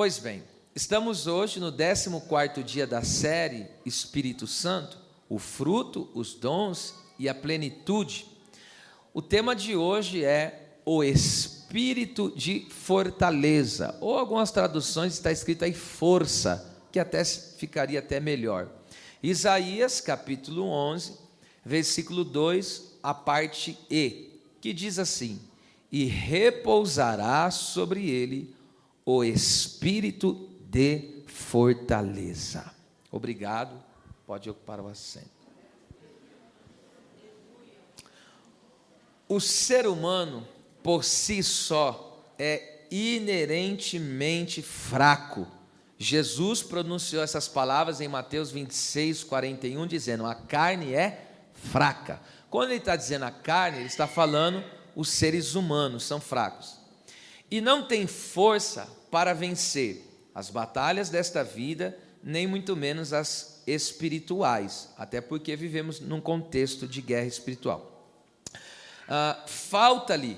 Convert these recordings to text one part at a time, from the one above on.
Pois bem, estamos hoje no 14º dia da série Espírito Santo, o fruto, os dons e a plenitude. O tema de hoje é o espírito de fortaleza, ou algumas traduções está escrito aí força, que até ficaria até melhor. Isaías capítulo 11, versículo 2, a parte E, que diz assim: e repousará sobre ele o espírito de fortaleza. Obrigado, pode ocupar o assento. O ser humano, por si só, é inerentemente fraco. Jesus pronunciou essas palavras em Mateus 26, 41, dizendo: a carne é fraca. Quando ele está dizendo a carne, ele está falando os seres humanos são fracos. E não tem força para vencer as batalhas desta vida, nem muito menos as espirituais, até porque vivemos num contexto de guerra espiritual. Falta-lhe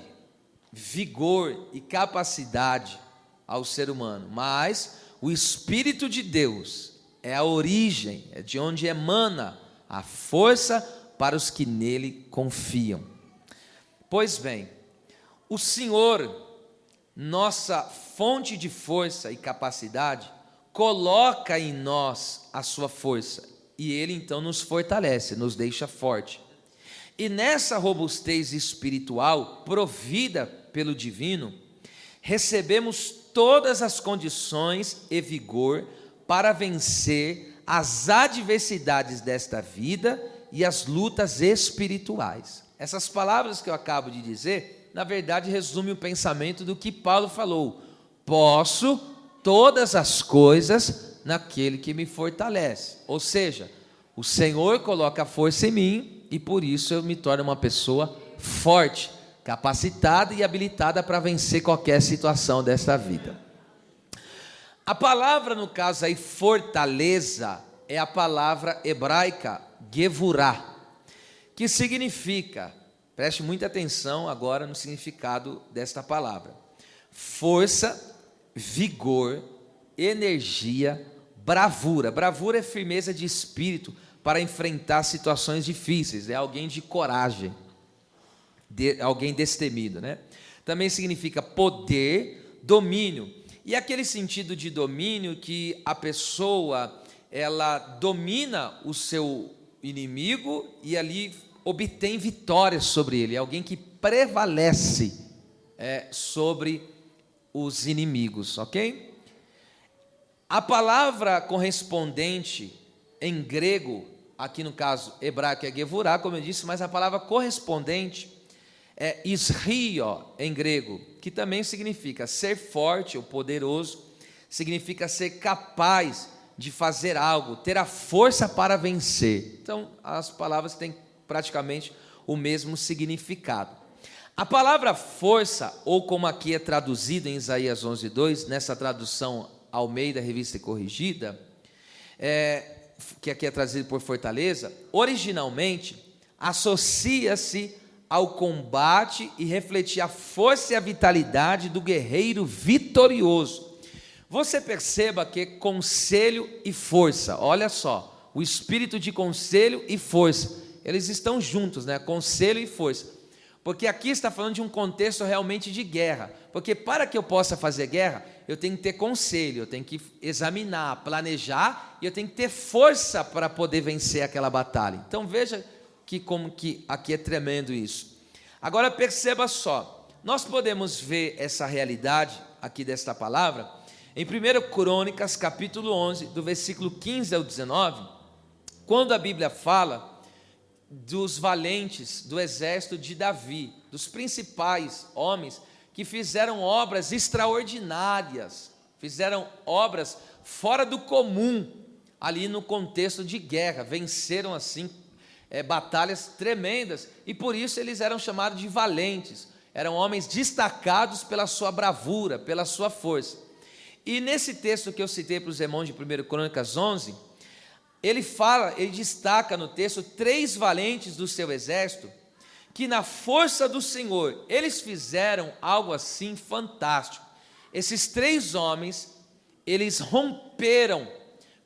vigor e capacidade ao ser humano, mas o Espírito de Deus é a origem, é de onde emana a força para os que nele confiam. Pois bem, o Senhor, nossa fonte de força e capacidade, coloca em nós a sua força, e Ele então nos fortalece, nos deixa forte. E nessa robustez espiritual, provida pelo divino, recebemos todas as condições e vigor para vencer as adversidades desta vida e as lutas espirituais. Essas palavras que eu acabo de dizer, na verdade, resume o pensamento do que Paulo falou: posso todas as coisas naquele que me fortalece. Ou seja, o Senhor coloca força em mim e por isso eu me torno uma pessoa forte, capacitada e habilitada para vencer qualquer situação desta vida. A palavra, no caso aí, fortaleza, é a palavra hebraica gevurah, que significa, preste muita atenção agora no significado desta palavra: força, vigor, energia, bravura. Bravura é firmeza de espírito para enfrentar situações difíceis, é alguém de coragem, alguém destemido, né? Também significa poder, domínio, e aquele sentido de domínio que a pessoa, ela domina o seu inimigo e ali obtém vitória sobre ele, é alguém que prevalece sobre os inimigos, ok? A palavra correspondente em grego, aqui no caso hebraico é gevurah, como eu disse, mas a palavra correspondente é isrio em grego, que também significa ser forte ou poderoso, significa ser capaz de fazer algo, ter a força para vencer. Então, as palavras têm praticamente o mesmo significado. A palavra força, ou como aqui é traduzido em Isaías 11:2, nessa tradução Almeida, Revista e Corrigida, que aqui é traduzido por fortaleza, originalmente associa-se ao combate e refletir a força e a vitalidade do guerreiro vitorioso. Você perceba que conselho e força, olha só, o espírito de conselho e força, eles estão juntos, né? Conselho e força, porque aqui está falando de um contexto realmente de guerra, porque para que eu possa fazer guerra, eu tenho que ter conselho, eu tenho que examinar, planejar, e eu tenho que ter força para poder vencer aquela batalha. Então veja que como que aqui é tremendo isso. Agora perceba só, nós podemos ver essa realidade aqui desta palavra em 1 Crônicas capítulo 11, do versículo 15 ao 19, quando a Bíblia fala dos valentes do exército de Davi, dos principais homens que fizeram obras extraordinárias, fizeram obras fora do comum, ali no contexto de guerra, venceram assim batalhas tremendas, e por isso eles eram chamados de valentes, eram homens destacados pela sua bravura, pela sua força. E nesse texto que eu citei para os irmãos de 1 Crônicas 11, ele destaca no texto 3 valentes do seu exército, que na força do Senhor, eles fizeram algo assim fantástico. Esses 3 homens, eles romperam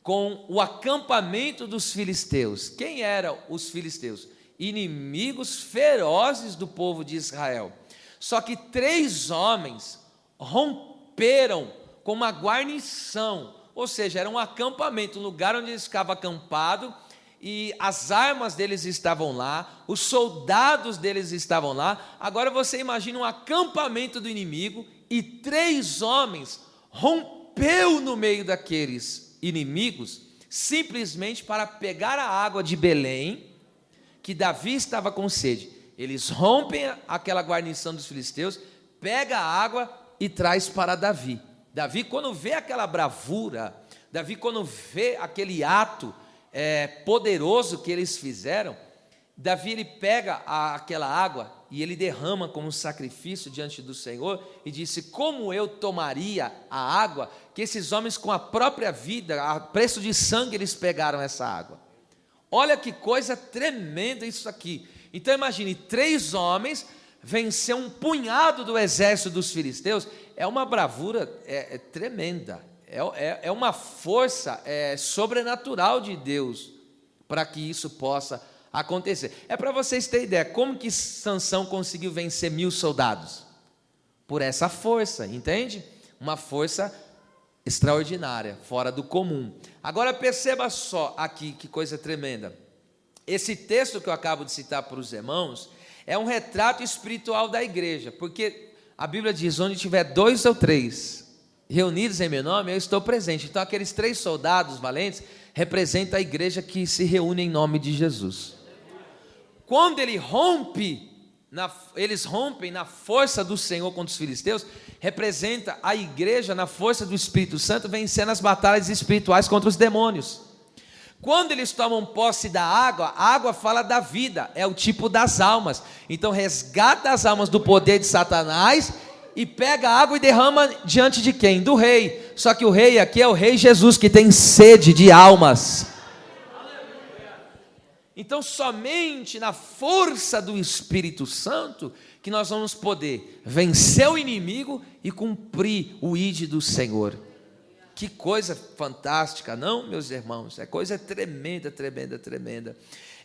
com o acampamento dos filisteus. Quem eram os filisteus? Inimigos ferozes do povo de Israel. Só que 3 homens romperam com uma guarnição, ou seja, era um acampamento, um lugar onde eles ficavam acampados, e as armas deles estavam lá, os soldados deles estavam lá. Agora você imagina um acampamento do inimigo, e 3 homens rompeu no meio daqueles inimigos, simplesmente para pegar a água de Belém, que Davi estava com sede. Eles rompem aquela guarnição dos filisteus, pega a água e traz para Davi. Davi, quando vê aquela bravura, Davi, quando vê aquele ato poderoso que eles fizeram, Davi, ele pega aquela água e ele derrama como um sacrifício diante do Senhor, e disse: como eu tomaria a água que esses homens com a própria vida, a preço de sangue, eles pegaram essa água. Olha que coisa tremenda isso aqui. Então imagine, 3 homens vencer um punhado do exército dos filisteus. É uma bravura tremenda, é uma força sobrenatural de Deus para que isso possa acontecer. É para vocês terem ideia, como que Sansão conseguiu vencer 1000 soldados? Por essa força, entende? Uma força extraordinária, fora do comum. Agora perceba só aqui que coisa tremenda. Esse texto que eu acabo de citar para os irmãos é um retrato espiritual da igreja, porque a Bíblia diz: onde tiver 2 ou 3 reunidos em meu nome, eu estou presente. Então aqueles 3 soldados valentes representam a igreja que se reúne em nome de Jesus. Quando eles rompem na força do Senhor contra os filisteus, representa a igreja na força do Espírito Santo, vencendo as batalhas espirituais contra os demônios. Quando eles tomam posse da água, a água fala da vida, é o tipo das almas. Então resgata as almas do poder de Satanás e pega a água e derrama diante de quem? Do rei. Só que o rei aqui é o rei Jesus, que tem sede de almas. Então somente na força do Espírito Santo que nós vamos poder vencer o inimigo e cumprir o ide do Senhor. Que coisa fantástica, não, meus irmãos? É coisa tremenda, tremenda, tremenda.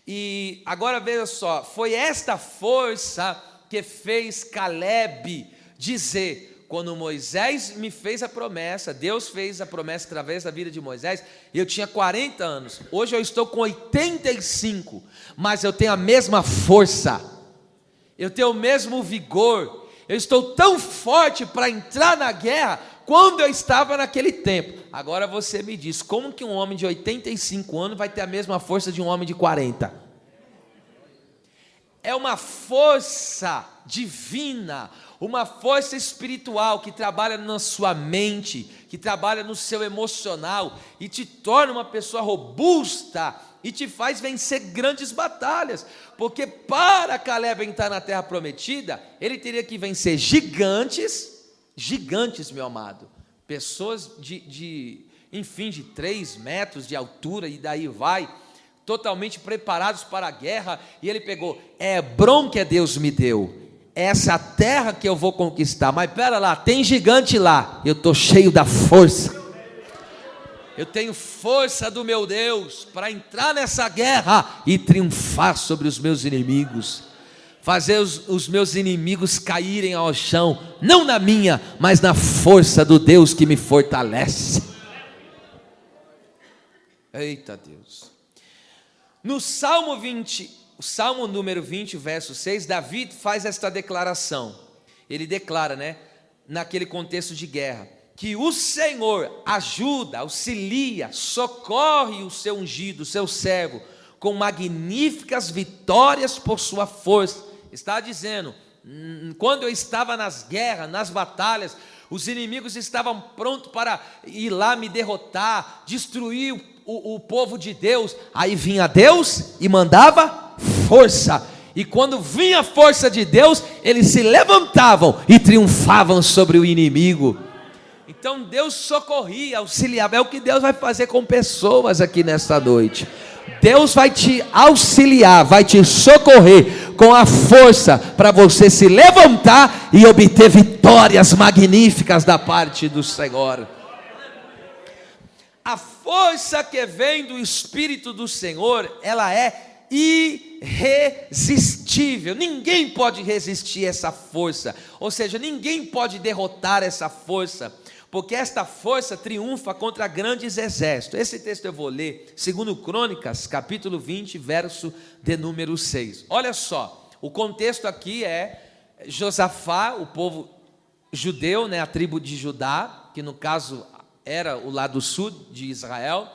E agora veja só, foi esta força que fez Caleb dizer: quando Moisés me fez a promessa, Deus fez a promessa através da vida de Moisés, eu tinha 40 anos, hoje eu estou com 85, mas eu tenho a mesma força, eu tenho o mesmo vigor, eu estou tão forte para entrar na guerra quando eu estava naquele tempo. Agora você me diz, como que um homem de 85 anos vai ter a mesma força de um homem de 40? É uma força divina, uma força espiritual que trabalha na sua mente, que trabalha no seu emocional e te torna uma pessoa robusta e te faz vencer grandes batalhas, porque para Caleb entrar na terra prometida, ele teria que vencer gigantes, meu amado, pessoas de 3 metros de altura e daí vai, totalmente preparados para a guerra, e ele pegou Hebrom, que Deus me deu, essa terra que eu vou conquistar, mas pera lá, tem gigante lá, eu estou cheio da força, eu tenho força do meu Deus para entrar nessa guerra e triunfar sobre os meus inimigos, fazer os meus inimigos caírem ao chão, não na minha, mas na força do Deus que me fortalece. Eita Deus. No Salmo 20, o Salmo número 20, verso 6, Davi faz esta declaração. Ele declara, naquele contexto de guerra, que o Senhor ajuda, auxilia, socorre o seu ungido, o seu servo, com magníficas vitórias por sua força. Está dizendo, quando eu estava nas guerras, nas batalhas, os inimigos estavam prontos para ir lá me derrotar, destruir o povo de Deus. Aí vinha Deus e mandava força, e quando vinha a força de Deus, eles se levantavam e triunfavam sobre o inimigo. Então Deus socorria, auxiliava. É o que Deus vai fazer com pessoas aqui nesta noite. Deus vai te auxiliar, vai te socorrer com a força para você se levantar e obter vitórias magníficas da parte do Senhor. a força que vem do Espírito do Senhor, ela é irresistível. Ninguém pode resistir essa força, ou seja, ninguém pode derrotar essa força, porque esta força triunfa contra grandes exércitos. Esse texto eu vou ler, 2 Crônicas, capítulo 20, verso de número 6. Olha só, o contexto aqui é Josafá, o povo judeu, a tribo de Judá, que no caso era o lado sul de Israel.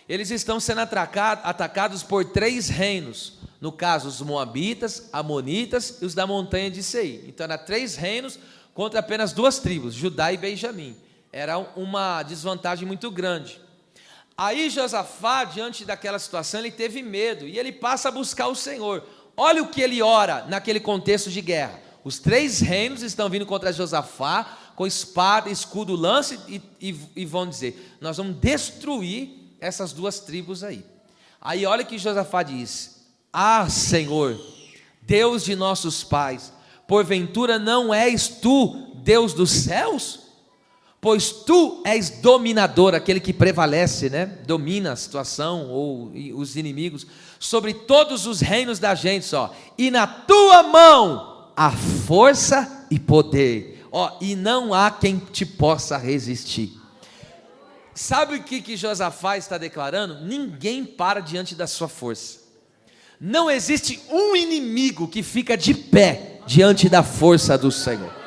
Eles estão sendo atacados por 3 reinos, no caso os moabitas, amonitas e os da montanha de Seir. Então eram 3 reinos contra apenas 2 tribos, Judá e Benjamim. Era uma desvantagem muito grande. Aí Josafá, diante daquela situação, ele teve medo e ele passa a buscar o Senhor. Olha o que ele ora naquele contexto de guerra. Os 3 reinos estão vindo contra Josafá com espada, escudo, lance e vão dizer: nós vamos destruir essas 2 tribos aí. Aí olha que Josafá diz: ah, Senhor, Deus de nossos pais, porventura não és tu Deus dos céus? Pois tu és dominador, aquele que prevalece, domina a situação ou os inimigos, sobre todos os reinos da gente, e na tua mão há força e poder, e não há quem te possa resistir. Sabe o que Josafá está declarando? Ninguém para diante da sua força. Não existe um inimigo que fica de pé diante da força do Senhor.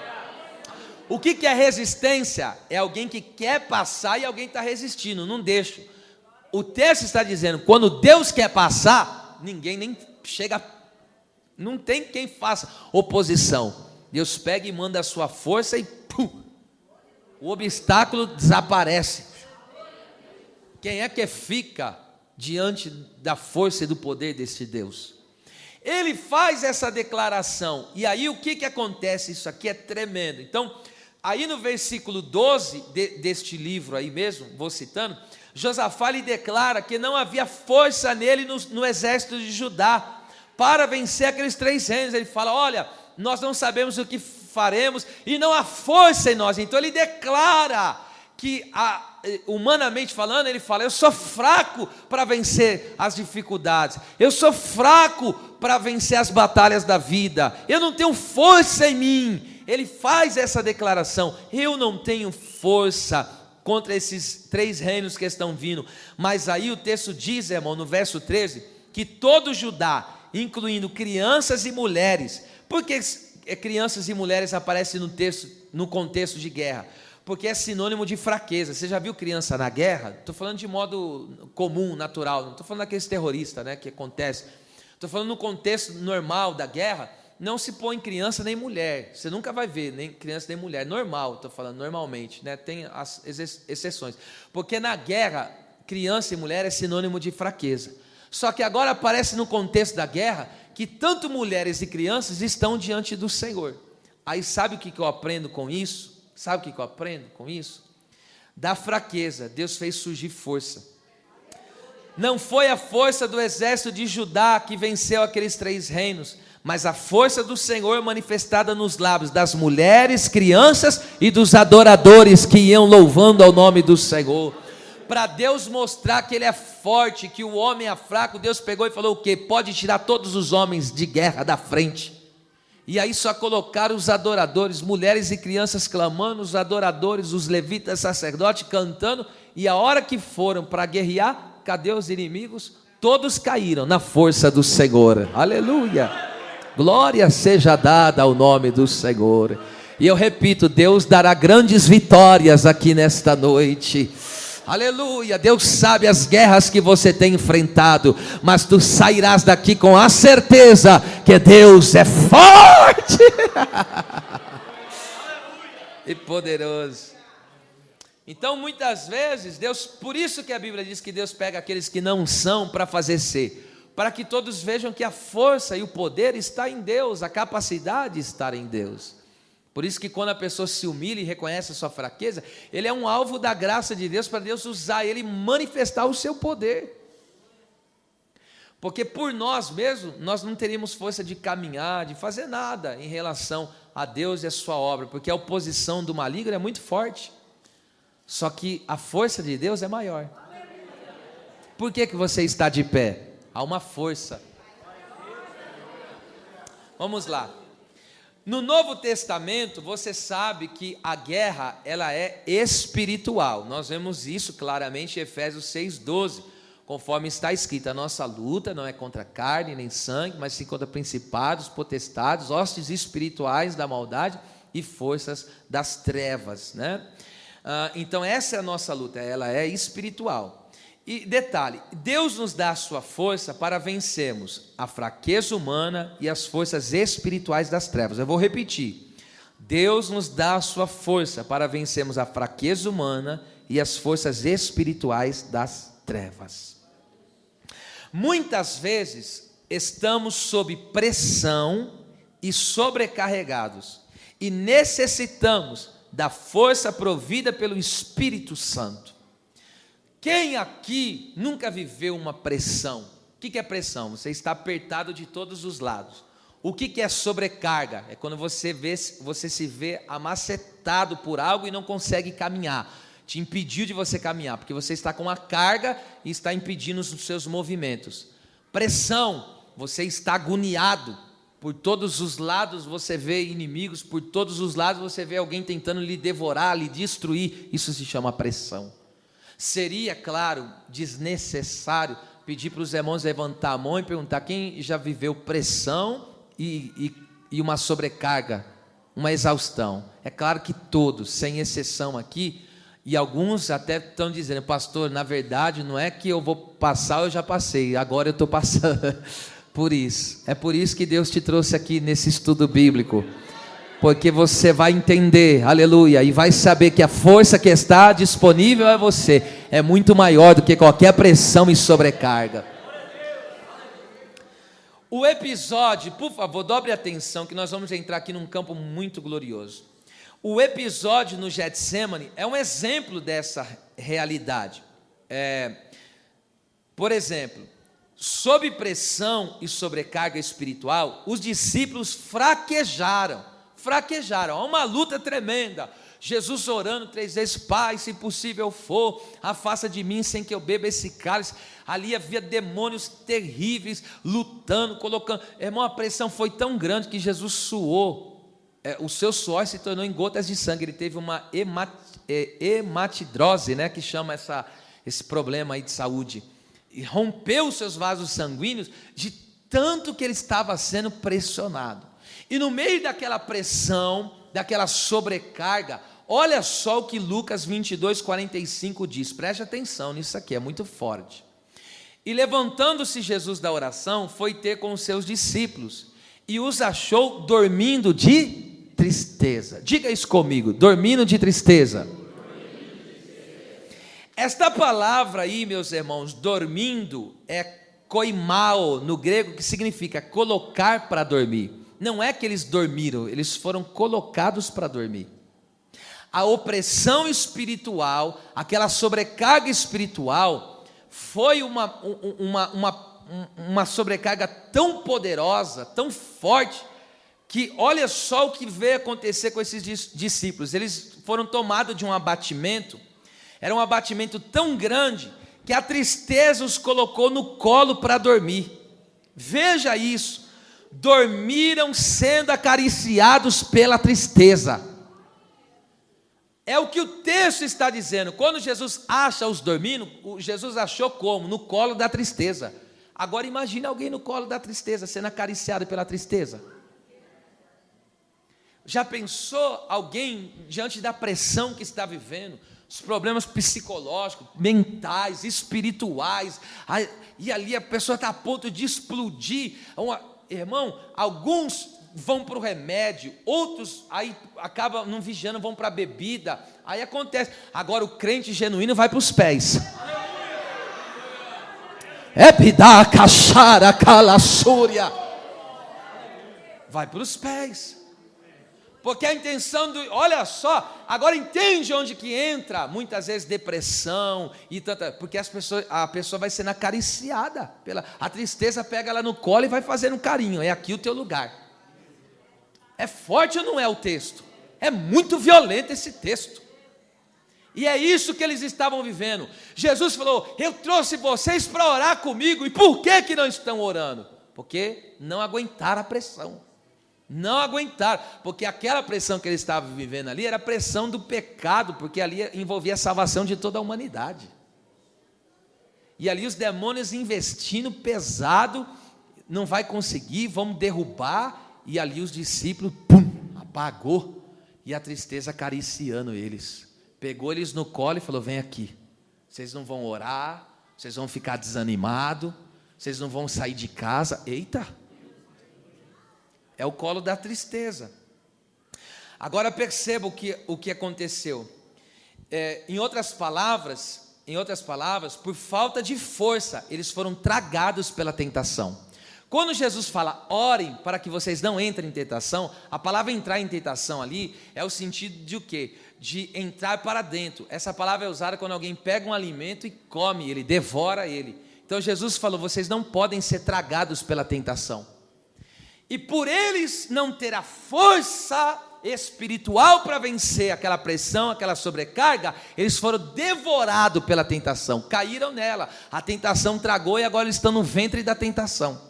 O que é resistência? É alguém que quer passar e alguém está resistindo, não deixa. O texto está dizendo, quando Deus quer passar, ninguém nem chega, não tem quem faça oposição. Deus pega e manda a sua força e pum, o obstáculo desaparece. Quem é que fica diante da força e do poder desse Deus? Ele faz essa declaração, e aí o que acontece? Isso aqui é tremendo. Então, aí no versículo 12 deste livro aí mesmo, vou citando, Josafá lhe declara que não havia força nele no exército de Judá para vencer aqueles 3 reinos. Ele fala: olha, nós não sabemos o que faremos e não há força em nós. Então ele declara que, humanamente falando, ele fala: eu sou fraco para vencer as dificuldades, eu sou fraco para vencer as batalhas da vida, eu não tenho força em mim. Ele faz essa declaração: eu não tenho força contra esses 3 reinos que estão vindo. Mas aí o texto diz, irmão, no verso 13, que todo Judá, incluindo crianças e mulheres. Por que crianças e mulheres aparecem no texto, no contexto de guerra? Porque é sinônimo de fraqueza. Você já viu criança na guerra? Estou falando de modo comum, natural, não estou falando daqueles terroristas, que acontece. Estou falando no contexto normal da guerra. Não se põe criança nem mulher, você nunca vai ver nem criança nem mulher, normal, estou falando normalmente, tem as exceções, porque na guerra, criança e mulher é sinônimo de fraqueza. Só que agora aparece no contexto da guerra, que tanto mulheres e crianças estão diante do Senhor. Aí sabe o que eu aprendo com isso? Sabe o que eu aprendo com isso? Da fraqueza, Deus fez surgir força. Não foi a força do exército de Judá que venceu aqueles 3 reinos, mas a força do Senhor manifestada nos lábios das mulheres, crianças e dos adoradores que iam louvando ao nome do Senhor. Para Deus mostrar que Ele é forte, que o homem é fraco, Deus pegou e falou o quê? Pode tirar todos os homens de guerra da frente. E aí só colocaram os adoradores, mulheres e crianças clamando, os adoradores, os levitas, sacerdotes cantando, e a hora que foram para guerrear, cadê os inimigos? Todos caíram na força do Senhor. Aleluia! Glória seja dada ao nome do Senhor. E eu repito, Deus dará grandes vitórias aqui nesta noite. Aleluia, Deus sabe as guerras que você tem enfrentado, mas tu sairás daqui com a certeza que Deus é forte e poderoso. Então muitas vezes Deus, por isso que a Bíblia diz que Deus pega aqueles que não são para fazer ser, para que todos vejam que a força e o poder está em Deus, a capacidade está em Deus. Por isso que quando a pessoa se humilha e reconhece a sua fraqueza, ele é um alvo da graça de Deus, para Deus usar ele e manifestar o seu poder. Porque por nós mesmos, nós não teríamos força de caminhar, de fazer nada em relação a Deus e a sua obra, porque a oposição do maligno é muito forte. Só que a força de Deus é maior. Por que você está de pé? Há uma força. Vamos lá. No Novo Testamento, você sabe que a guerra, ela é espiritual. Nós vemos isso claramente em Efésios 6:12, conforme está escrito: a nossa luta não é contra carne nem sangue, mas sim contra principados, potestades, hostes espirituais da maldade e forças das trevas, né? Então essa é a nossa luta, ela é espiritual. E detalhe, Deus nos dá a sua força para vencermos a fraqueza humana e as forças espirituais das trevas. Eu vou repetir: Deus nos dá a sua força para vencermos a fraqueza humana e as forças espirituais das trevas. Muitas vezes estamos sob pressão e sobrecarregados e necessitamos da força provida pelo Espírito Santo. Quem aqui nunca viveu uma pressão? O que é pressão? Você está apertado de todos os lados. O que é sobrecarga? É quando você se vê amacetado por algo e não consegue caminhar. Te impediu de você caminhar, porque você está com uma carga e está impedindo os seus movimentos. Pressão, você está agoniado. Por todos os lados você vê inimigos, por todos os lados você vê alguém tentando lhe devorar, lhe destruir. Isso se chama pressão. Seria, claro, desnecessário pedir para os irmãos levantar a mão e perguntar quem já viveu pressão e uma sobrecarga, uma exaustão. É claro que todos, sem exceção aqui, e alguns até estão dizendo: pastor, na verdade não é que eu vou passar, eu já passei, agora eu estou passando. É por isso que Deus te trouxe aqui nesse estudo bíblico, porque você vai entender, aleluia, e vai saber que a força que está disponível a você é muito maior do que qualquer pressão e sobrecarga. O episódio, por favor, dobre a atenção, que nós vamos entrar aqui num campo muito glorioso. O episódio no Getsêmani é um exemplo dessa realidade. Por exemplo, sob pressão e sobrecarga espiritual, os discípulos fraquejaram, há uma luta tremenda. Jesus orando 3 vezes: Pai, se possível for, afasta de mim sem que eu beba esse cálice. Ali havia demônios terríveis lutando, colocando. Irmão, a pressão foi tão grande que Jesus suou, o seu suor se tornou em gotas de sangue. Ele teve uma hematidrose, né, que chama esse problema aí de saúde, e rompeu os seus vasos sanguíneos de tanto que ele estava sendo pressionado. E no meio daquela pressão, daquela sobrecarga, olha só o que Lucas 22:45 diz. Preste atenção nisso aqui, é muito forte. E levantando-se Jesus da oração, foi ter com os seus discípulos, e os achou dormindo de tristeza. Diga isso comigo: dormindo de tristeza. Esta palavra aí, meus irmãos, dormindo, é koimao no grego, que significa colocar para dormir. Não é que eles dormiram, eles foram colocados para dormir. A opressão espiritual, aquela sobrecarga espiritual, foi uma sobrecarga tão poderosa, tão forte, que olha só o que veio acontecer com esses discípulos. Eles foram tomados de um abatimento. Era um abatimento tão grande que a tristeza os colocou no colo para dormir. Veja isso. Dormiram sendo acariciados pela tristeza. É o que o texto está dizendo. Quando Jesus acha-os dormindo, Jesus achou como? No colo da tristeza. Agora imagine alguém no colo da tristeza, sendo acariciado pela tristeza. Já pensou alguém diante da pressão que está vivendo? Os problemas psicológicos, mentais, espirituais, e ali a pessoa está a ponto de explodir. Irmão, alguns vão para o remédio, outros aí acabam não vigiando, vão para a bebida, aí acontece. Agora o crente genuíno vai para os pés. Epidá, cachara, calassúria. Vai para os pés. Porque a intenção olha só, agora entende onde que entra, muitas vezes depressão e tanta, porque a pessoa vai sendo acariciada, a tristeza pega ela no colo e vai fazendo um carinho, é aqui o teu lugar. É forte ou não é o texto? É muito violento esse texto. E é isso que eles estavam vivendo. Jesus falou: eu trouxe vocês para orar comigo. E por que não estão orando? Porque não aguentaram a pressão. Não aguentaram, porque aquela pressão que eles estavam vivendo ali era a pressão do pecado, porque ali envolvia a salvação de toda a humanidade. E ali os demônios investindo pesado, não vai conseguir, vamos derrubar. E ali os discípulos, apagou. E a tristeza acariciando eles. Pegou eles no colo e falou: vem aqui, vocês não vão orar, vocês vão ficar desanimados, vocês não vão sair de casa. Eita! É o colo da tristeza. Agora perceba o que aconteceu. Em outras palavras, por falta de força, eles foram tragados pela tentação. Quando Jesus fala: orem para que vocês não entrem em tentação, a palavra entrar em tentação ali é o sentido de o quê? De entrar para dentro. Essa palavra é usada quando alguém pega um alimento e come ele, devora ele. Então Jesus falou: vocês não podem ser tragados pela tentação. E por eles não ter a força espiritual para vencer aquela pressão, aquela sobrecarga, eles foram devorados pela tentação, caíram nela, a tentação tragou e agora eles estão no ventre da tentação.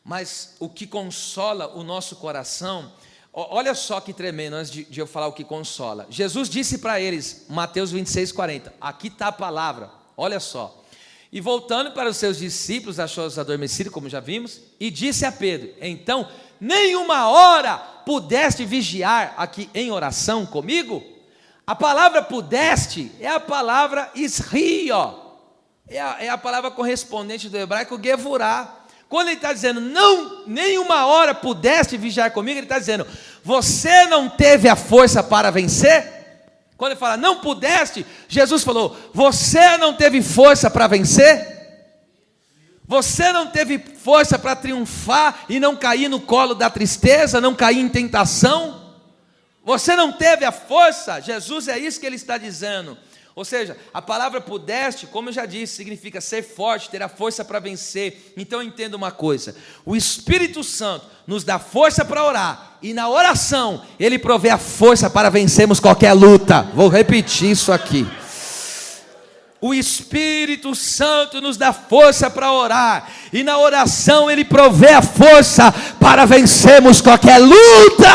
Mas o que consola o nosso coração, olha só que tremendo, antes de eu falar o que consola. Jesus disse para eles, Mateus 26:40, aqui está a palavra, olha só. E voltando para os seus discípulos, achou-os adormecidos, como já vimos, e disse a Pedro: então, nenhuma hora pudeste vigiar aqui em oração comigo? A palavra pudeste é a palavra isrio, é a palavra correspondente do hebraico gevurá. Quando ele está dizendo, não, nenhuma hora pudeste vigiar comigo, ele está dizendo, você não teve a força para vencer? Quando ele fala, não pudeste, Jesus falou, você não teve força para vencer? Você não teve força para triunfar e não cair no colo da tristeza, não cair em tentação? Você não teve a força? Jesus, é isso que ele está dizendo. Ou seja, a palavra pudeste, como eu já disse, significa ser forte, ter a força para vencer. Então entenda uma coisa, o Espírito Santo nos dá força para orar, e na oração, Ele provê a força para vencermos qualquer luta. Vou repetir isso aqui. O Espírito Santo nos dá força para orar, e na oração Ele provê a força para vencermos qualquer luta.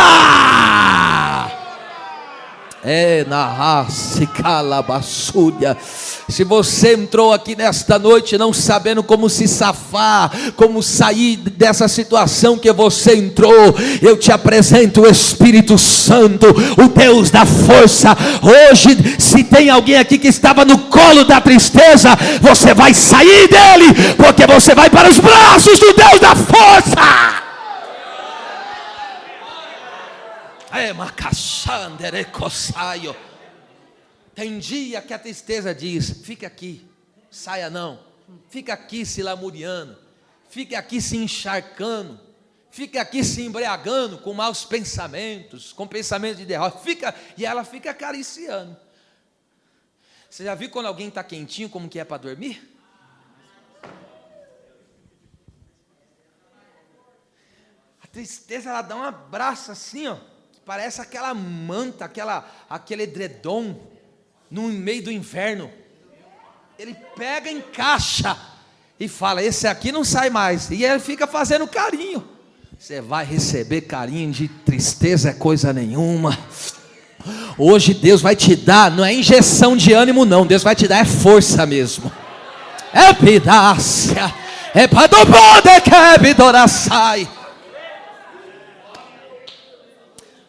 Se você entrou aqui nesta noite não sabendo como se safar, como sair dessa situação que você entrou, eu te apresento o Espírito Santo, o Deus da força. Hoje, se tem alguém aqui que estava no colo da tristeza, você vai sair dele, porque você vai para os braços do Deus da força. Tem dia que a tristeza diz, fica aqui, saia não, fica aqui se lamuriando, fica aqui se encharcando, fica aqui se embriagando com maus pensamentos, com pensamentos de derrota, e ela fica acariciando. Você já viu quando alguém está quentinho, como que é para dormir? A tristeza, ela dá um abraço assim, ó, parece aquela manta, aquele edredom, no meio do inverno. Ele pega, encaixa e fala, esse aqui não sai mais, e ele fica fazendo carinho. Você vai receber carinho de tristeza, é coisa nenhuma. Hoje Deus vai te dar, não é injeção de ânimo não, Deus vai te dar é força mesmo. É pedácia, é para do poder que vidora sai.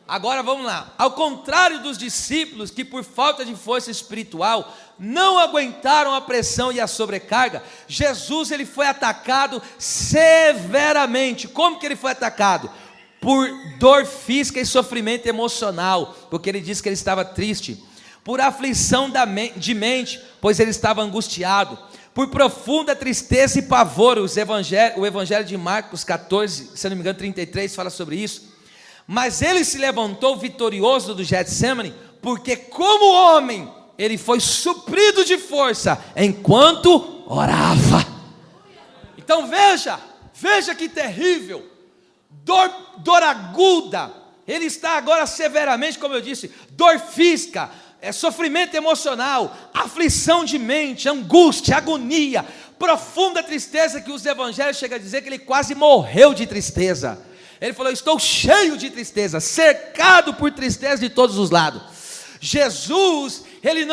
Agora vamos lá, ao contrário dos discípulos que por falta de força espiritual não aguentaram a pressão e a sobrecarga, Jesus ele foi atacado severamente. Como que ele foi atacado? Por dor física e sofrimento emocional, porque ele disse que ele estava triste, por aflição de mente, pois ele estava angustiado, por profunda tristeza e pavor. O evangelho de Marcos 14, se não me engano 33, fala sobre isso. Mas ele se levantou vitorioso do Getsemane, porque como homem, ele foi suprido de força, enquanto orava. Então veja que terrível, dor aguda, Ele está agora severamente, como eu disse, dor física, sofrimento emocional, aflição de mente, angústia, agonia, profunda tristeza, que os evangelhos chegam a dizer que ele quase morreu de tristeza. Ele falou: estou cheio de tristeza, cercado por tristeza de todos os lados. Jesus, ele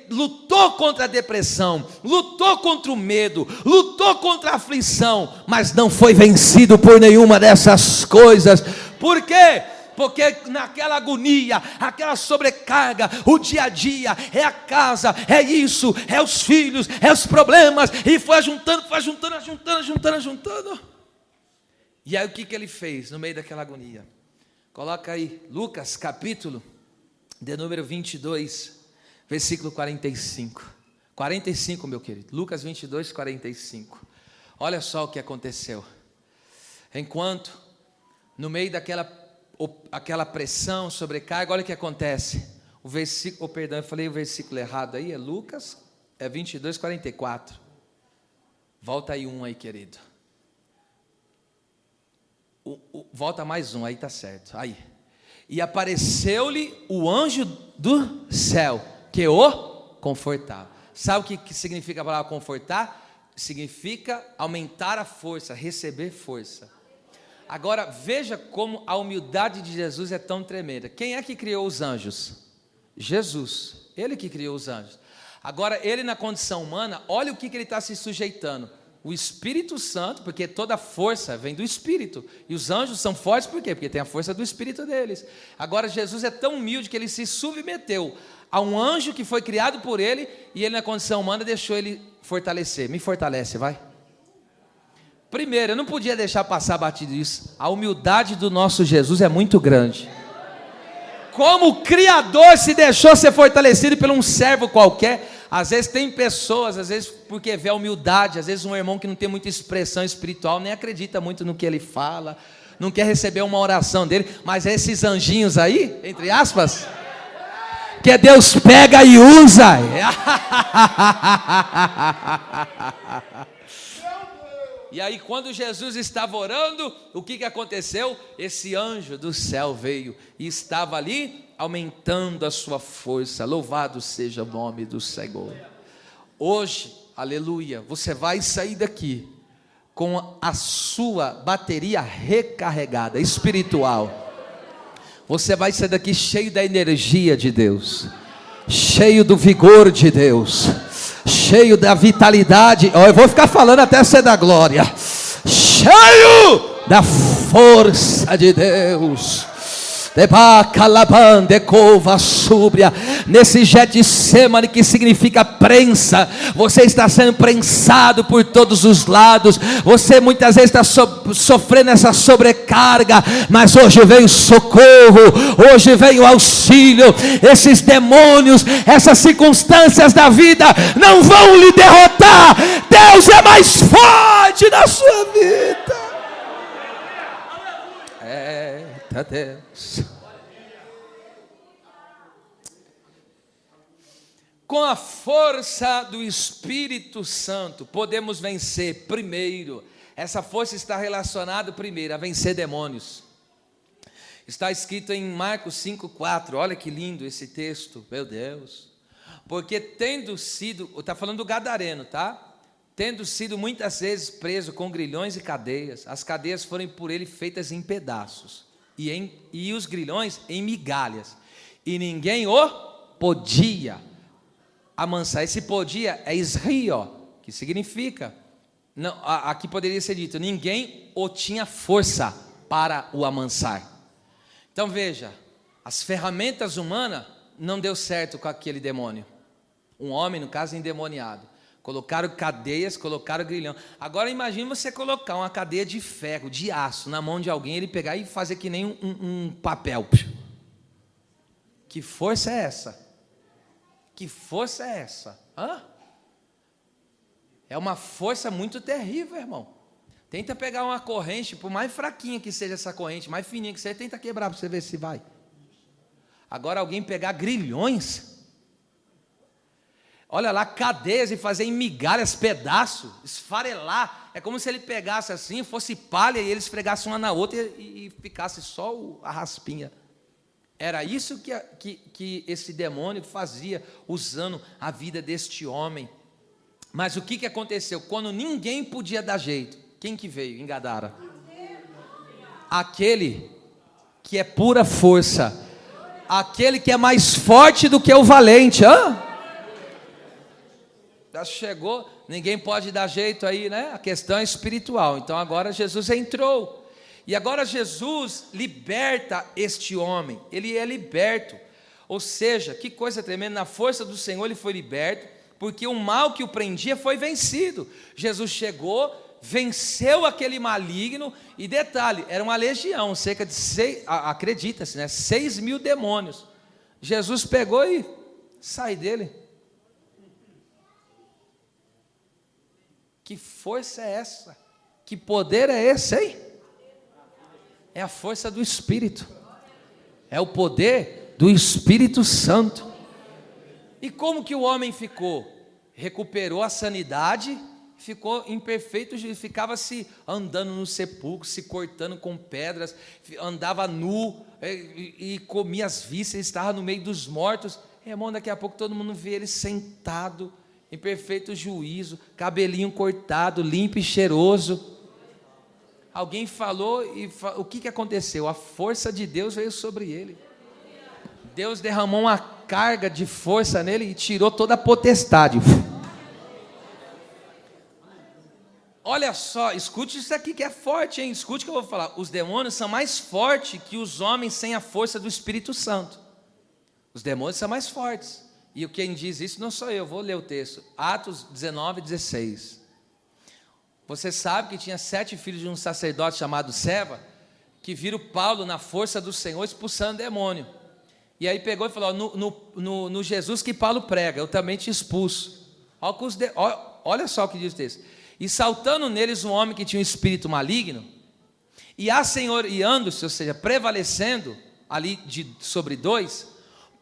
lutou contra a depressão, lutou contra o medo, lutou contra a aflição, mas não foi vencido por nenhuma dessas coisas. Por quê? Porque naquela agonia, aquela sobrecarga, o dia a dia, é a casa, é isso, é os filhos, é os problemas, e foi juntando. E aí o que ele fez no meio daquela agonia? Coloca aí, Lucas capítulo de número 22, versículo 45. 45, meu querido. Lucas 22, 45. Olha só o que aconteceu. Enquanto, no meio daquela pressão, sobrecarga, olha o que acontece. O versículo, perdão, eu falei o versículo errado aí, é Lucas, 22, 44. Volta aí um aí, querido. Volta mais um, aí tá certo. Aí. E apareceu-lhe o anjo do céu, que o confortava. Sabe o que significa a palavra confortar? Significa aumentar a força, receber força. Agora, veja como a humildade de Jesus é tão tremenda. Quem é que criou os anjos? Jesus, ele que criou os anjos. Agora, ele na condição humana, olha o que ele está se sujeitando. O Espírito Santo, porque toda força vem do Espírito. E os anjos são fortes por quê? Porque tem a força do Espírito deles. Agora, Jesus é tão humilde que ele se submeteu a um anjo que foi criado por ele, e ele na condição humana deixou ele fortalecer. Me fortalece, vai. Primeiro, eu não podia deixar passar batido isso. A humildade do nosso Jesus é muito grande. Como o Criador se deixou ser fortalecido por um servo qualquer. Às vezes tem pessoas, às vezes porque vê a humildade, às vezes um irmão que não tem muita expressão espiritual, nem acredita muito no que ele fala, não quer receber uma oração dele, mas esses anjinhos aí, entre aspas, que Deus pega e usa. E aí quando Jesus estava orando, o que aconteceu? Esse anjo do céu veio e estava ali aumentando a sua força. Louvado seja o nome do Senhor. Hoje, aleluia, você vai sair daqui com a sua bateria recarregada, espiritual. Você vai sair daqui cheio da energia de Deus, cheio do vigor de Deus, cheio da vitalidade. Eu vou ficar falando até ser da glória. Cheio da força de Deus. Nesse Getsemane, que significa prensa, você está sendo prensado por todos os lados. Você muitas vezes está sofrendo essa sobrecarga, mas hoje vem o socorro, hoje vem o auxílio. Esses demônios, essas circunstâncias da vida não vão lhe derrotar. Deus é mais forte na sua vida. Deus. Com a força do Espírito Santo podemos vencer. Primeiro, essa força está relacionada primeiro a vencer demônios. Está escrito em Marcos 5,4. Olha que lindo esse texto, meu Deus. Porque tendo sido, está falando do gadareno, tá? Tendo sido muitas vezes preso com grilhões e cadeias, as cadeias foram por ele feitas em pedaços, e os grilhões em migalhas, e ninguém o podia amansar. Esse podia é isrio, que significa, não, aqui poderia ser dito, ninguém o tinha força para o amansar. Então veja, as ferramentas humanas não deu certo com aquele demônio, um homem no caso endemoniado. Colocaram cadeias, colocaram grilhão. Agora imagine você colocar uma cadeia de ferro, de aço, na mão de alguém, ele pegar e fazer que nem um papel. Que força é essa? Que força é essa? Hã? É uma força muito terrível, irmão. Tenta pegar uma corrente, por mais fraquinha que seja essa corrente, mais fininha que seja, tenta quebrar para você ver se vai. Agora alguém pegar grilhões. olha lá, cadeias e fazer em migalhas, pedaços, esfarelar. É como se ele pegasse assim, fosse palha e eles esfregassem uma na outra e ficasse só a raspinha. Era isso que esse demônio fazia, usando a vida deste homem. Mas o que aconteceu? Quando ninguém podia dar jeito, quem que veio em Gadara? Aquele que é pura força, aquele que é mais forte do que o valente. Já chegou, ninguém pode dar jeito aí, né? A questão é espiritual. Então agora Jesus entrou. E agora Jesus liberta este homem, ele é liberto. Ou seja, que coisa tremenda, na força do Senhor ele foi liberto, porque o mal que o prendia foi vencido. Jesus chegou, venceu aquele maligno, e detalhe, era uma legião, cerca de acredita-se, né, 6.000 demônios. Jesus pegou e sai dele. Que força é essa? Que poder é esse, hein? É a força do Espírito, é o poder do Espírito Santo. E como que o homem ficou? Recuperou a sanidade, ficou em perfeito juízo, ficava se andando no sepulcro, se cortando com pedras, andava nu e comia as vísceras, estava no meio dos mortos. Irmão, daqui a pouco todo mundo vê ele sentado, em perfeito juízo, cabelinho cortado, limpo e cheiroso. Alguém falou e o que aconteceu? A força de Deus veio sobre ele. Deus derramou uma carga de força nele e tirou toda a potestade. Olha só, escute isso aqui que é forte, hein? Escute o que eu vou falar. Os demônios são mais fortes que os homens sem a força do Espírito Santo. Os demônios são mais fortes. E quem diz isso não sou eu, vou ler o texto. Atos 19, 16. Você sabe que tinha 7 filhos de um sacerdote chamado Seva, que viram Paulo na força do Senhor expulsando demônio. E aí pegou e falou: no Jesus que Paulo prega, eu também te expulso. Olha só o que diz o texto. E saltando neles um homem que tinha um espírito maligno, e assenhoreando-se, ou seja, prevalecendo ali sobre 2,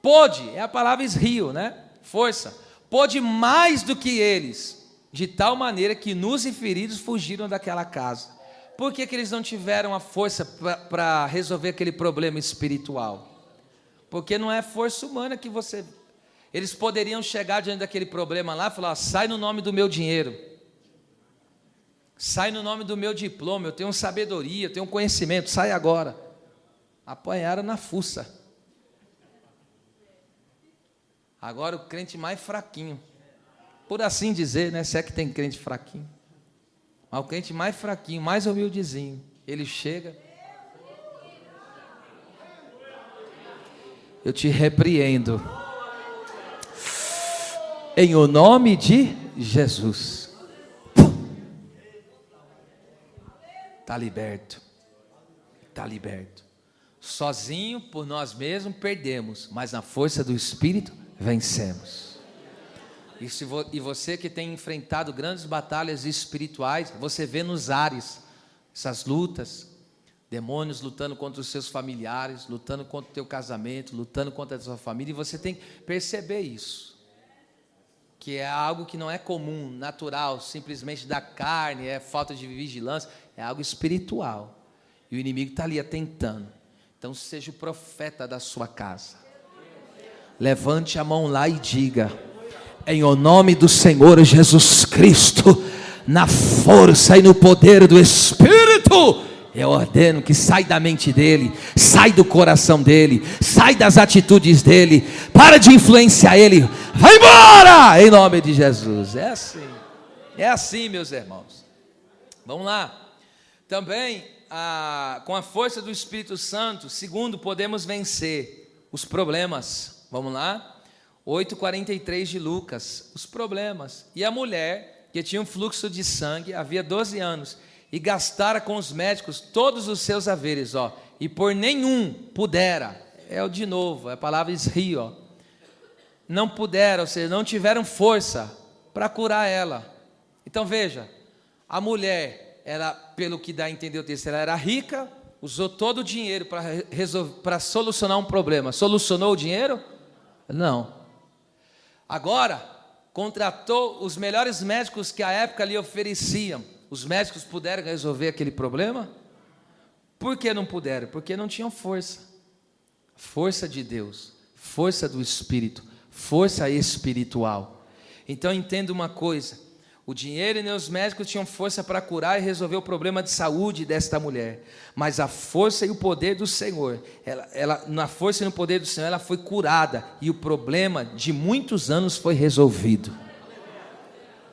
pôde, é a palavra esrio, né? Força, pôde mais do que eles, de tal maneira que nus e feridos fugiram daquela casa. Por que eles não tiveram a força para resolver aquele problema espiritual? Porque não é força humana que você... Eles poderiam chegar diante daquele problema lá e falar: sai no nome do meu dinheiro, sai no nome do meu diploma, eu tenho sabedoria, eu tenho conhecimento, sai agora. Apanharam na fuça. Agora o crente mais fraquinho, por assim dizer, né? Se é que tem crente fraquinho, mas o crente mais fraquinho, mais humildezinho, ele chega: eu te repreendo, em o nome de Jesus. Está liberto, está liberto. Sozinho, por nós mesmos, perdemos, mas na força do Espírito, vencemos. E você que tem enfrentado grandes batalhas espirituais, você vê nos ares essas lutas, demônios lutando contra os seus familiares, lutando contra o teu casamento, lutando contra a sua família, e você tem que perceber isso, que é algo que não é comum, natural, simplesmente da carne, é falta de vigilância, é algo espiritual, e o inimigo está ali atentando. Então seja o profeta da sua casa, levante a mão lá e diga: em o nome do Senhor Jesus Cristo, na força e no poder do Espírito, eu ordeno que sai da mente dele, sai do coração dele, sai das atitudes dele, para de influenciar ele, vai embora, em nome de Jesus. É assim, meus irmãos. Vamos lá. Também, com a força do Espírito Santo, segundo, podemos vencer os problemas. Vamos lá, 8:43 de Lucas, os problemas. E a mulher, que tinha um fluxo de sangue, havia 12 anos, e gastara com os médicos todos os seus haveres, e por nenhum pudera, de novo, é a palavra esrio, não puderam, ou seja, não tiveram força para curar ela. Então veja, a mulher, pelo que dá a entender o texto, ela era rica, usou todo o dinheiro para solucionar um problema. Solucionou o dinheiro? Não. Agora, contratou os melhores médicos que a época lhe ofereciam. Os médicos puderam resolver aquele problema? Por que não puderam? Porque não tinham força. Força de Deus, força do Espírito, força espiritual. Então entenda uma coisa: o dinheiro e os médicos tinham força para curar e resolver o problema de saúde desta mulher, mas a força e o poder do Senhor, na força e no poder do Senhor, ela foi curada, e o problema de muitos anos foi resolvido.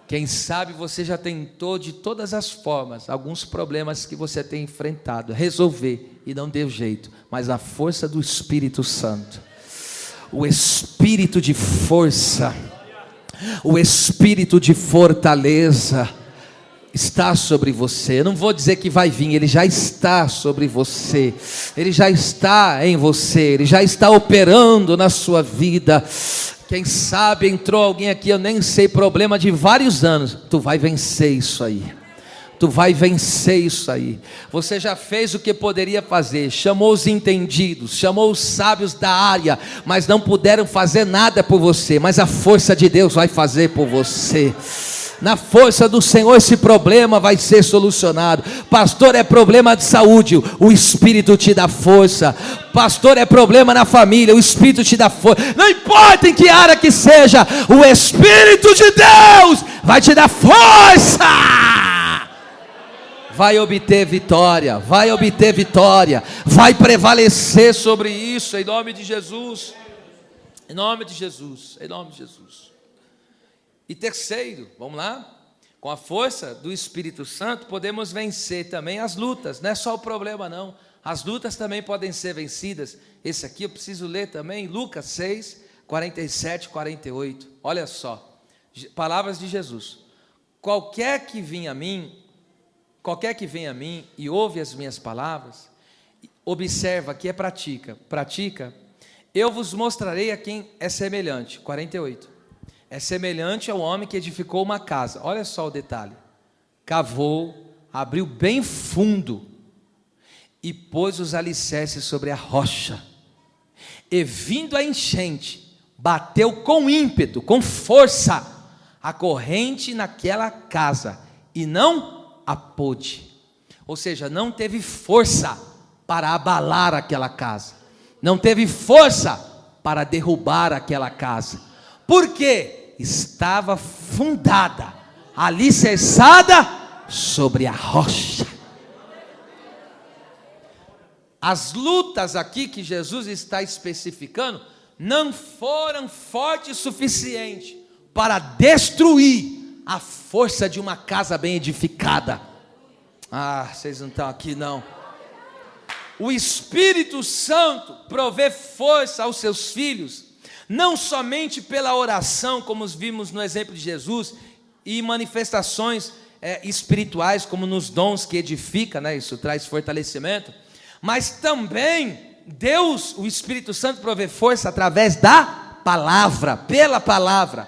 Quem sabe você já tentou de todas as formas, alguns problemas que você tem enfrentado, resolver e não deu jeito, mas a força do Espírito Santo, o Espírito de força, o Espírito de fortaleza está sobre você. Eu não vou dizer que vai vir, ele já está sobre você, ele já está em você, ele já está operando na sua vida. Quem sabe entrou alguém aqui, eu nem sei, problema de vários anos. Tu vai vencer isso aí. Tu vai vencer isso aí. Você já fez o que poderia fazer, chamou os entendidos, chamou os sábios da área, mas não puderam fazer nada por você. Mas a força de Deus vai fazer por você. Na força do Senhor esse problema vai ser solucionado. Pastor, é problema de saúde, o Espírito te dá força. Pastor, é problema na família, o Espírito te dá força. Não importa em que área que seja, o Espírito de Deus vai te dar força. Vai obter vitória, vai obter vitória, vai prevalecer sobre isso, em nome de Jesus. Em nome de Jesus, em nome de Jesus. E terceiro, vamos lá? Com a força do Espírito Santo podemos vencer também as lutas. Não é só o problema não, as lutas também podem ser vencidas. Esse aqui eu preciso ler também, Lucas 6, 47 e 48. Olha só, palavras de Jesus: qualquer que venha a mim e ouve as minhas palavras, observa que pratica, eu vos mostrarei a quem é semelhante. 48. É semelhante ao homem que edificou uma casa. Olha só o detalhe: cavou, abriu bem fundo e pôs os alicerces sobre a rocha. E vindo a enchente, bateu com ímpeto, com força, a corrente naquela casa, e não a pôde. Ou seja, não teve força para abalar aquela casa, não teve força para derrubar aquela casa. Por quê? Estava fundada, alicerçada sobre a rocha. As lutas aqui que Jesus está especificando não foram fortes o suficiente para destruir a força de uma casa bem edificada. Ah, vocês não estão aqui não. O Espírito Santo provê força aos seus filhos, não somente pela oração, como vimos no exemplo de Jesus, e manifestações espirituais, como nos dons que edifica, né? Isso traz fortalecimento, mas também Deus, o Espírito Santo, provê força através da palavra, pela palavra.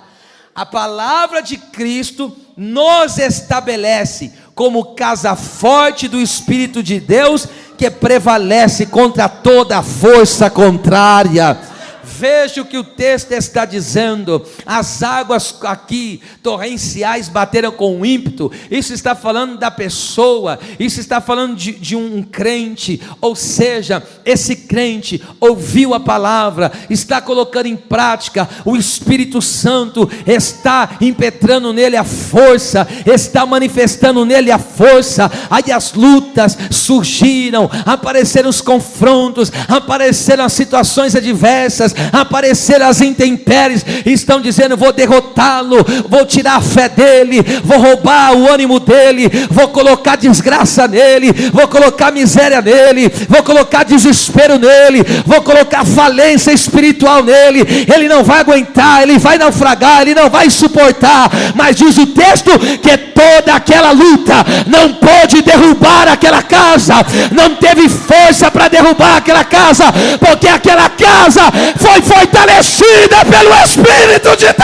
A palavra de Cristo nos estabelece como casa forte do Espírito de Deus, que prevalece contra toda força contrária. Veja o que o texto está dizendo: as águas aqui torrenciais bateram com ímpeto. Isso está falando da pessoa, isso está falando de um crente. Ou seja, esse crente ouviu a palavra, está colocando em prática, o Espírito Santo está impetrando nele a força, está manifestando nele a força. Aí as lutas surgiram, apareceram os confrontos, apareceram as situações adversas, apareceram as intempéries, estão dizendo: vou derrotá-lo, vou tirar a fé dele, vou roubar o ânimo dele, vou colocar desgraça nele, vou colocar miséria nele, vou colocar desespero nele, vou colocar falência espiritual nele. Ele não vai aguentar, ele vai naufragar, ele não vai suportar. Mas diz o texto que toda aquela luta não pôde derrubar aquela casa, não teve força para derrubar aquela casa, porque aquela casa foi fortalecida pelo Espírito de Deus.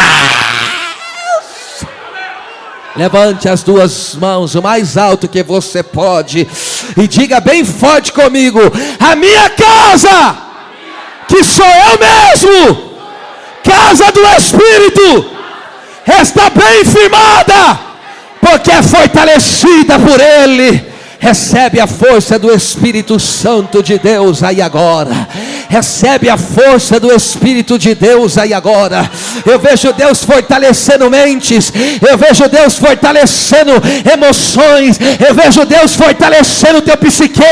Levante as duas mãos o mais alto que você pode e diga bem forte comigo: a minha casa, que sou eu mesmo, casa do Espírito, está bem firmada, porque é fortalecida por Ele. Recebe a força do Espírito Santo de Deus aí agora. Recebe a força do Espírito de Deus aí agora. Eu vejo Deus fortalecendo mentes. Eu vejo Deus fortalecendo emoções. Eu vejo Deus fortalecendo o teu psique.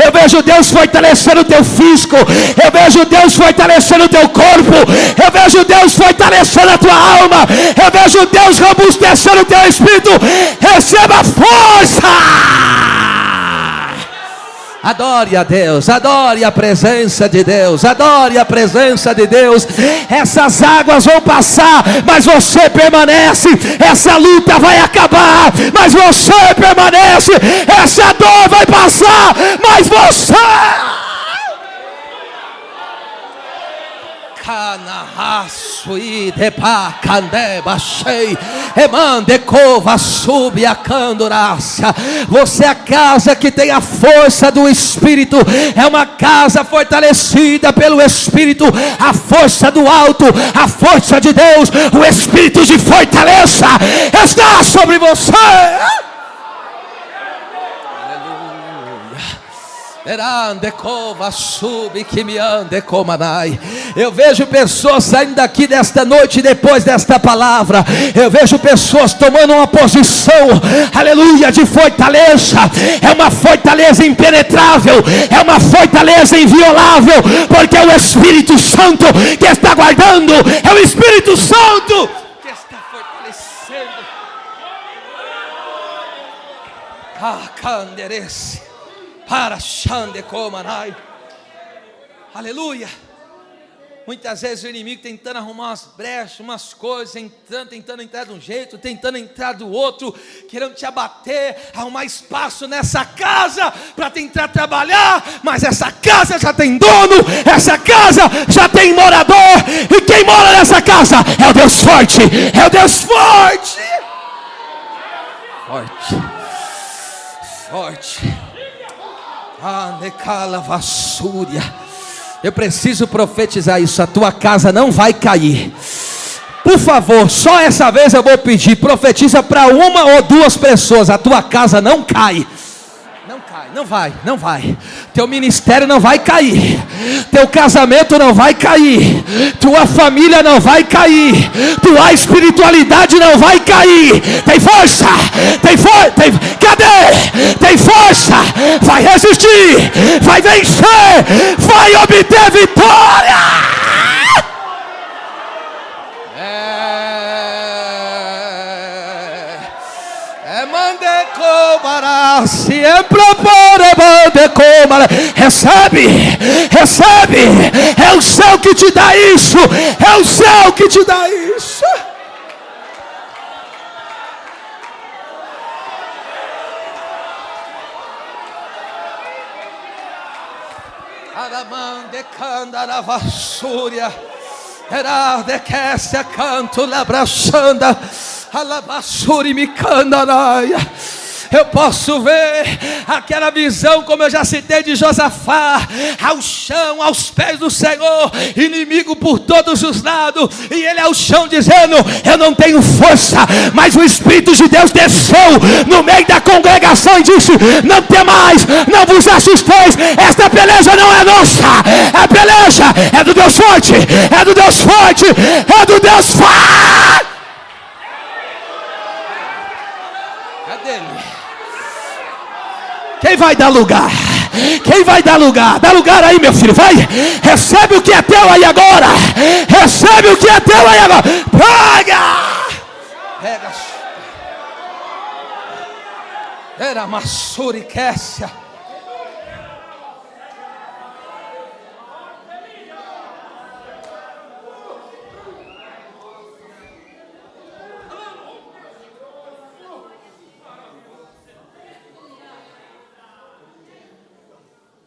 Eu vejo Deus fortalecendo o teu físico. Eu vejo Deus fortalecendo o teu corpo. Eu vejo Deus fortalecendo a tua alma. Eu vejo Deus robustecendo o teu espírito. Receba força. Adore a Deus, adore a presença de Deus, adore a presença de Deus. Essas águas vão passar, mas você permanece. Essa luta vai acabar, mas você permanece. Essa dor vai passar, mas você... Você é a casa que tem a força do Espírito. É uma casa fortalecida pelo Espírito. A força do alto, a força de Deus, o Espírito de fortaleza está sobre você. Eu vejo pessoas saindo daqui desta noite depois desta palavra. Eu vejo pessoas tomando uma posição, aleluia, de fortaleza. É uma fortaleza impenetrável, é uma fortaleza inviolável, porque é o Espírito Santo que está guardando, é o Espírito Santo que está fortalecendo. Canderece. Para Xande Comanai. Aleluia. Muitas vezes o inimigo tentando arrumar umas brechas, umas coisas, tentando entrar de um jeito, tentando entrar do outro, querendo te abater, arrumar espaço nessa casa para tentar trabalhar. Mas essa casa já tem dono, essa casa já tem morador, e quem mora nessa casa é o Deus forte, é o Deus forte. Forte. Eu preciso profetizar isso. A tua casa não vai cair. Por favor, só essa vez eu vou pedir. Profetiza para uma ou duas pessoas. A tua casa não cai. Não cai, não vai. Teu ministério não vai cair. Teu casamento não vai cair. Tua família não vai cair. Tua espiritualidade não vai cair. Tem força. Cadê? Tem força. Vai resistir. Vai vencer. Vai obter vitória. Recebe, é o céu que te dá isso, é o céu que te dá isso. Aramande candara vassúria, era de que se canto labrachanda, alabassuri me candaraia. Eu posso ver aquela visão, como eu já citei, de Josafá, ao chão, aos pés do Senhor, inimigo por todos os lados, e ele ao chão dizendo: eu não tenho força, mas o Espírito de Deus desceu no meio da congregação e disse: não temais, não vos assusteis, esta peleja não é nossa, a peleja é do Deus forte, é do Deus forte, é do Deus forte. Quem vai dar lugar? Quem vai dar lugar? Dá lugar aí, meu filho, vai. Recebe o que é teu aí agora. Recebe o que é teu aí agora. Pega. Era massuriquécia.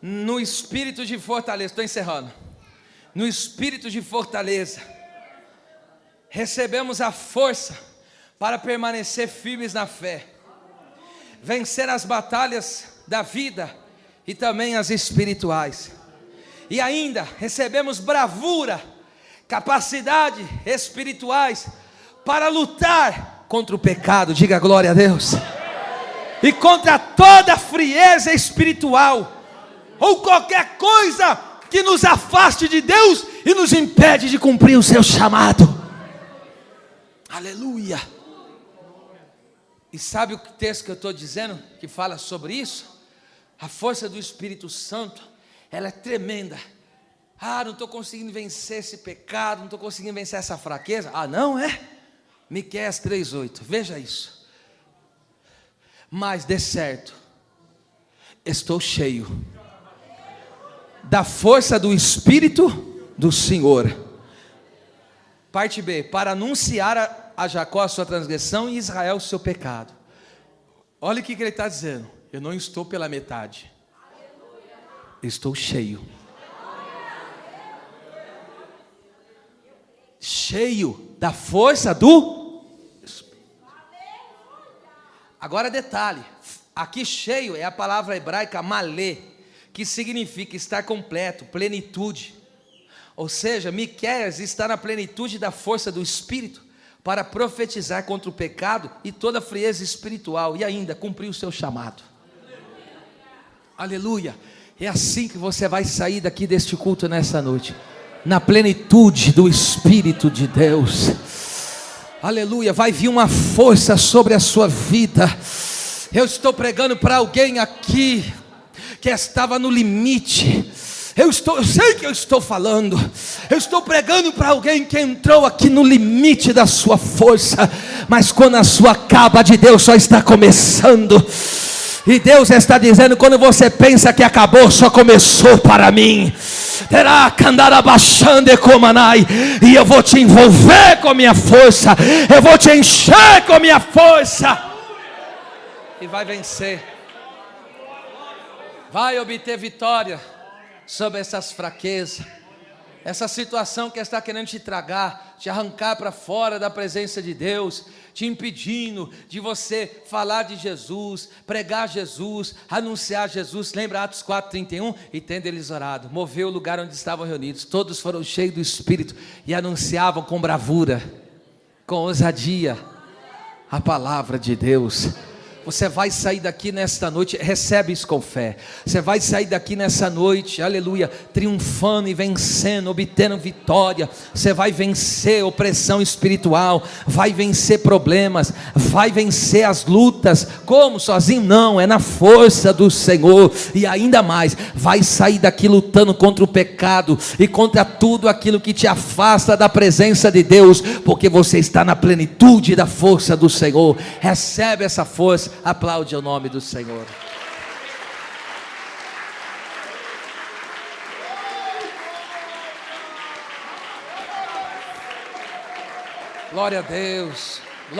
No espírito de fortaleza, estou encerrando. No espírito de fortaleza, recebemos a força para permanecer firmes na fé, vencer as batalhas da vida e também as espirituais. E ainda recebemos bravura, capacidade espirituais para lutar contra o pecado, diga glória a Deus, e contra toda frieza espiritual, ou qualquer coisa que nos afaste de Deus e nos impede de cumprir o seu chamado. Aleluia. E sabe o texto que eu estou dizendo, que fala sobre isso? A força do Espírito Santo, ela é tremenda. Não estou conseguindo vencer esse pecado, não estou conseguindo vencer essa fraqueza. Não é? Miqueias 3:8, veja isso. Mas de certo, estou cheio da força do Espírito do Senhor. Parte B, para anunciar a Jacó a sua transgressão e Israel o seu pecado. Olha o que ele está dizendo. Eu não estou pela metade. Estou cheio. Cheio da força do Espírito. Agora detalhe. Aqui cheio é a palavra hebraica malê, que significa estar completo, plenitude. Ou seja, Miqueias está na plenitude da força do Espírito para profetizar contra o pecado e toda a frieza espiritual e ainda cumprir o seu chamado. Aleluia. É assim que você vai sair daqui deste culto nessa noite, na plenitude do Espírito de Deus. Aleluia. Vai vir uma força sobre a sua vida. Eu estou pregando para alguém aqui que estava no limite. Eu sei que eu estou falando. Eu estou pregando para alguém que entrou aqui no limite da sua força, mas quando a sua caba de Deus só está começando. E Deus está dizendo: quando você pensa que acabou, só começou para mim. Terá que andar abaixando e comanai. E eu vou te envolver com a minha força. Eu vou te encher com a minha força. E vai vencer. Vai obter vitória sobre essas fraquezas, essa situação que está querendo te tragar, te arrancar para fora da presença de Deus, te impedindo de você falar de Jesus, pregar Jesus, anunciar Jesus. Lembra Atos 4:31? E tendo eles orado, moveu o lugar onde estavam reunidos, todos foram cheios do Espírito e anunciavam com bravura, com ousadia, a palavra de Deus. Você vai sair daqui nesta noite, recebe isso com fé. Você vai sair daqui nessa noite, aleluia, triunfando e vencendo, obtendo vitória. Você vai vencer opressão espiritual, vai vencer problemas, vai vencer as lutas. Como? Sozinho? Não, é na força do Senhor. E ainda mais, vai sair daqui lutando contra o pecado e contra tudo aquilo que te afasta da presença de Deus, porque você está na plenitude da força do Senhor. Recebe essa força. Aplaude o nome do Senhor. Glória a Deus.